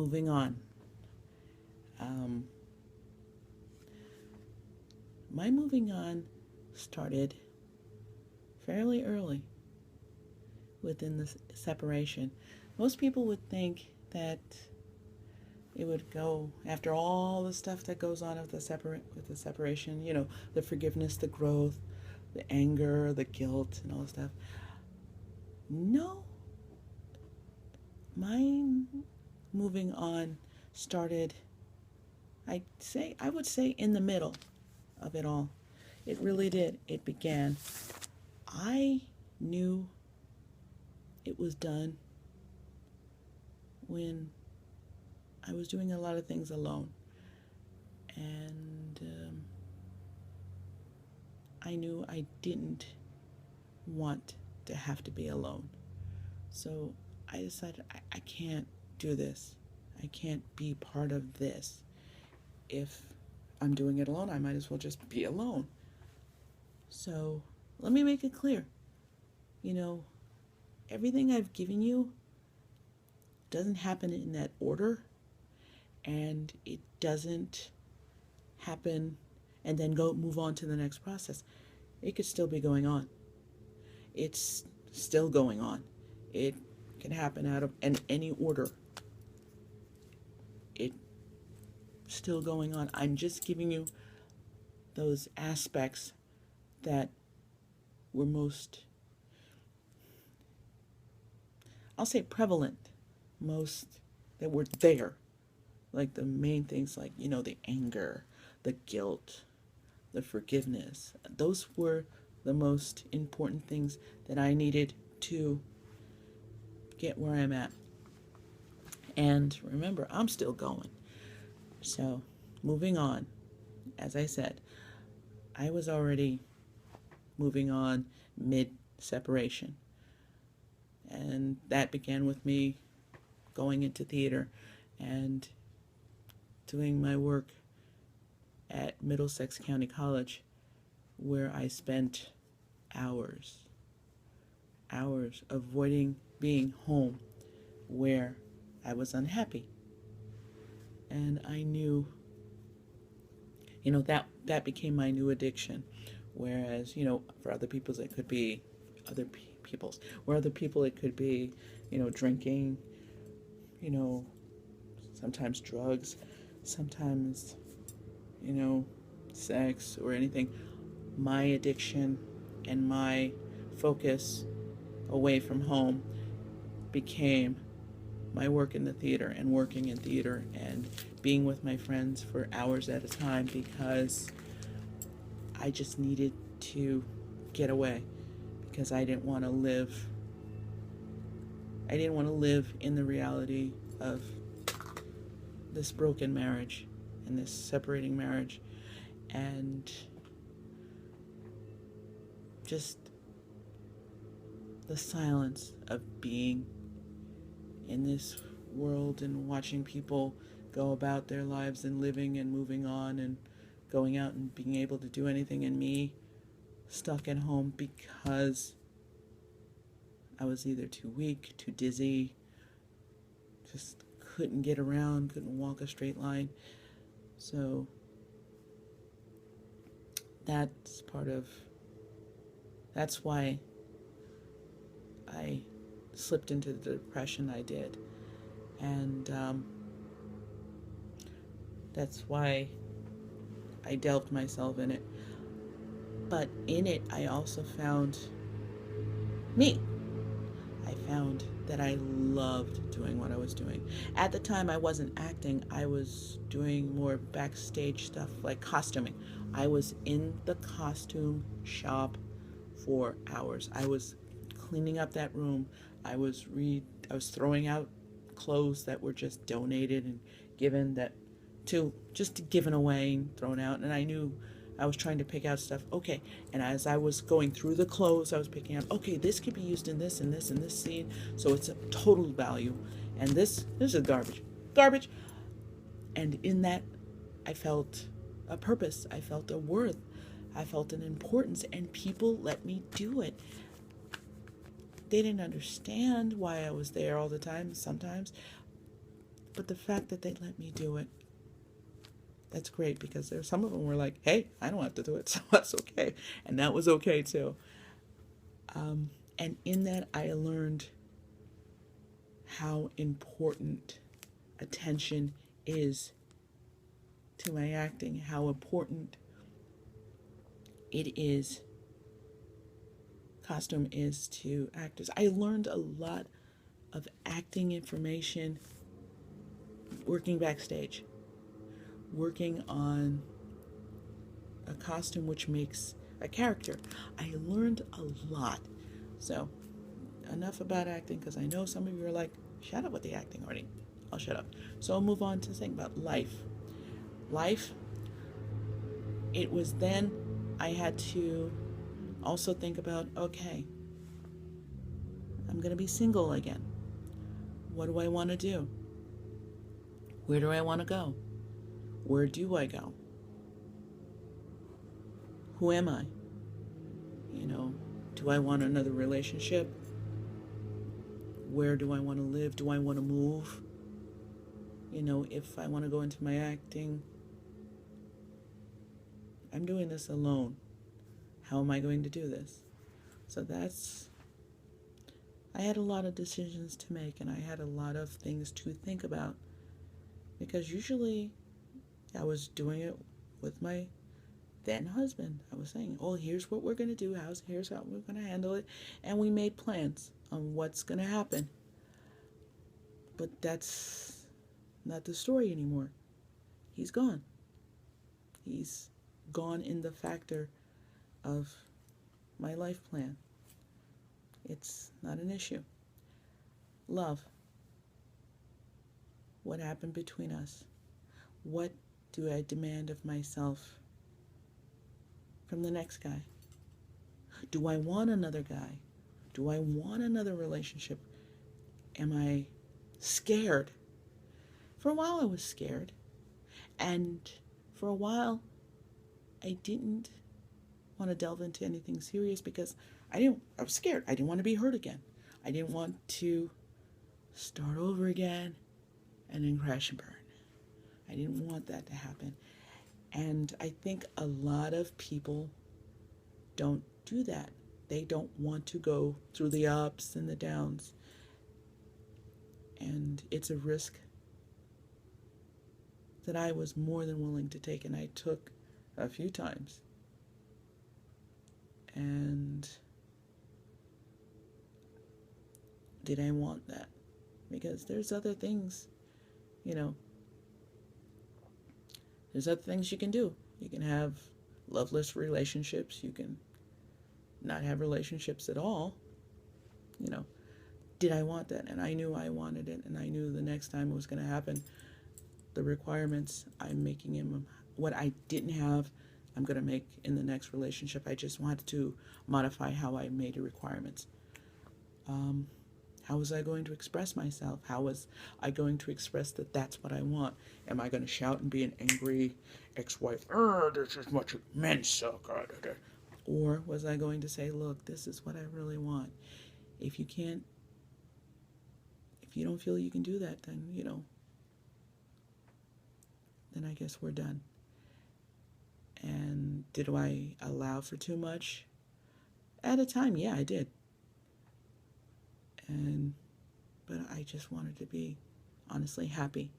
moving on. Um, my moving on started fairly early within the separation. Most people would think that it would go after all the stuff that goes on with the separation, the forgiveness, the growth, the anger, the guilt, and all that stuff. No, my moving on started, I would say, in the middle of it all. It really did. It began. I knew it was done when I was doing a lot of things alone. And I knew I didn't want to have to be alone. So I decided I can't do this. I can't be part of this. If I'm doing it alone, I might as well just be alone. So let me make it clear. Everything I've given you doesn't happen in that order, and it doesn't happen and then move on to the next process. It could still be going on. It's still going on. It can happen out of any order. It's still going on. I'm just giving you those aspects that were most, I'll say, prevalent, most that were there. Like the main things, like, the anger, the guilt, the forgiveness. Those were the most important things that I needed to get where I'm at. And remember, I'm still going. So, moving on. As I said, I was already moving on mid-separation. And that began with me going into theater and doing my work at Middlesex County College, where I spent hours avoiding being home, where I was unhappy. And I knew, that became my new addiction. Whereas, for other people's, it could be other people's. Where other people, it could be, drinking, sometimes drugs, sometimes, sex or anything. My addiction and my focus away from home became my work in the theater and working in theater and being with my friends for hours at a time, because I just needed to get away, because I didn't want to live in the reality of this broken marriage and this separating marriage, and just the silence of being in this world and watching people go about their lives and living and moving on and going out and being able to do anything, and me stuck at home because I was either too weak, too dizzy, just couldn't get around, couldn't walk a straight line. So that's why I slipped into the depression I did. And that's why I delved myself in it. But in it, I also found me. I found that I loved doing what I was doing. At the time, I wasn't acting. I was doing more backstage stuff, like costuming. I was in the costume shop for hours. I was cleaning up that room. I was throwing out clothes that were just donated and given given away and thrown out. And I knew I was trying to pick out stuff. Okay, and as I was going through the clothes, I was picking out, okay, this could be used in this and this and this scene, so it's a total value. And this is garbage. And in that, I felt a purpose. I felt a worth. I felt an importance, and people let me do it. They didn't understand why I was there all the time sometimes, But the fact that they let me do it, that's great, because there's some of them were like, hey, I don't have to do it, so that's okay. And that was okay too. And in that, I learned how important attention is to my acting, how important it is, costume is to actors. I learned a lot of acting information working backstage, working on a costume which makes a character. I learned a lot. So, enough about acting, because I know some of you are like, shut up with the acting already. I'll shut up. So I'll move on to think about life. Life, it was then I had to also think about, okay, I'm going to be single again. What do I want to do? Where do I want to go? Where do I go? Who am I? Do I want another relationship? Where do I want to live? Do I want to move? If I want to go into my acting, I'm doing this alone. How am I going to do this? So I had a lot of decisions to make, and I had a lot of things to think about, because usually I was doing it with my then husband. I was saying, oh, here's what we're going to do, here's how we're going to handle it, and we made plans on what's going to happen. But that's not the story anymore. He's gone. He's gone in the factor of my life plan. It's not an issue. Love. What happened between us? What do I demand of myself from the next guy? Do I want another guy? Do I want another relationship? Am I scared? For a while I was scared. And for a while I didn't want to delve into anything serious, because I was scared. I didn't want to be hurt again. I didn't want to start over again and then crash and burn. I didn't want that to happen. And I think a lot of people don't do that. They don't want to go through the ups and the downs. And it's a risk that I was more than willing to take, and I took a few times. And did I want that? Because there's other things, there's other things you can do. You can have loveless relationships. You can not have relationships at all. Did I want that? And I knew I wanted it, and I knew the next time it was going to happen. The requirements, I'm making him. What I didn't have, I'm going to make in the next relationship. I just wanted to modify how I made the requirements. How was I going to express myself? How was I going to express that that's what I want? Am I going to shout and be an angry ex-wife? This is what men suck. Or was I going to say, look, this is what I really want. If you don't feel you can do that, then, then I guess we're done. And did I allow for too much? At a time, yeah, I did. But I just wanted to be honestly happy.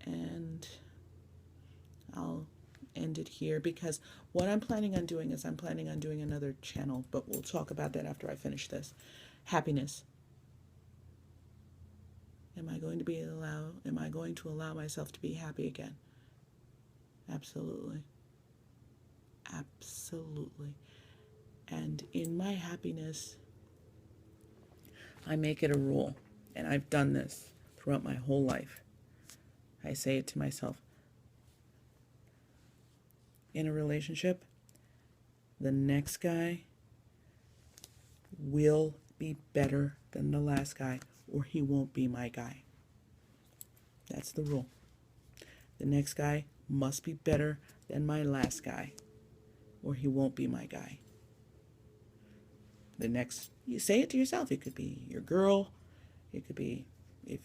And I'll end it here, because what I'm planning on doing is I'm planning on doing another channel, but we'll talk about that after I finish this. Happiness. Am I going to allow myself to be happy again? Absolutely. Absolutely. And in my happiness, I make it a rule, and I've done this throughout my whole life. I say it to myself. In a relationship, the next guy will be better than the last guy, or he won't be my guy. That's the rule. The next guy must be better than my last guy, or he won't be my guy. You say it to yourself. It could be your girl. It could be If,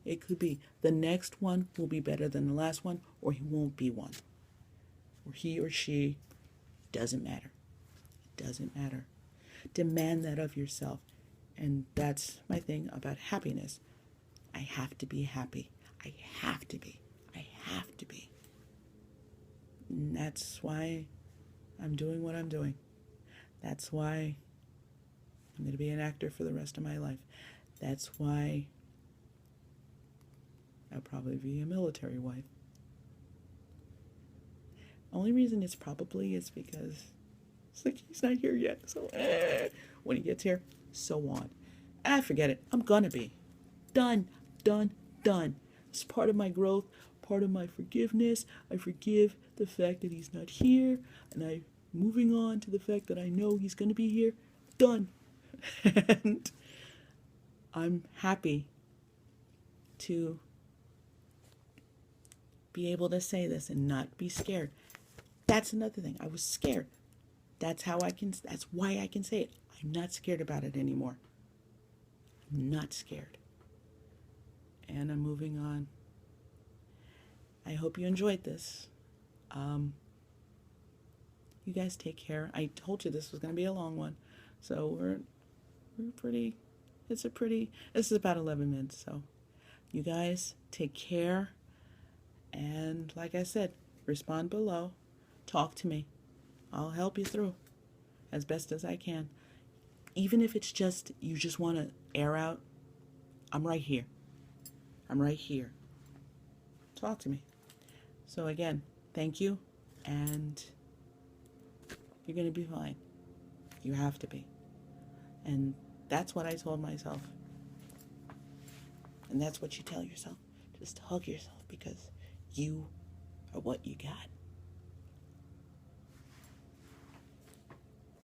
it could be the next one will be better than the last one, or he won't be one. Or he or she, doesn't matter. It doesn't matter. Demand that of yourself. And that's my thing about happiness. I have to be happy. I have to be. I have to be. And that's why I'm doing what I'm doing. That's why I'm going to be an actor for the rest of my life. That's why I'll probably be a military wife. Only reason it's probably is because it's like he's not here yet. So when he gets here, so on. Forget it. I'm gonna be. Done. It's part of my growth, part of my forgiveness. I forgive the fact that he's not here, and I'm moving on to the fact that I know he's gonna be here. Done. And I'm happy to be able to say this and not be scared. That's another thing. I was scared. That's why I can say it. I'm not scared about it anymore. I'm not scared. And I'm moving on. I hope you enjoyed this. You guys take care. I told you this was going to be a long one. So we're pretty, this is about 11 minutes. So you guys take care. And like I said, respond below. Talk to me. I'll help you through as best as I can. Even if it's just, you just want to air out, I'm right here. I'm right here. Talk to me. So again, thank you. And you're going to be fine. You have to be. And that's what I told myself. And that's what you tell yourself. Just hug yourself because you are what you got.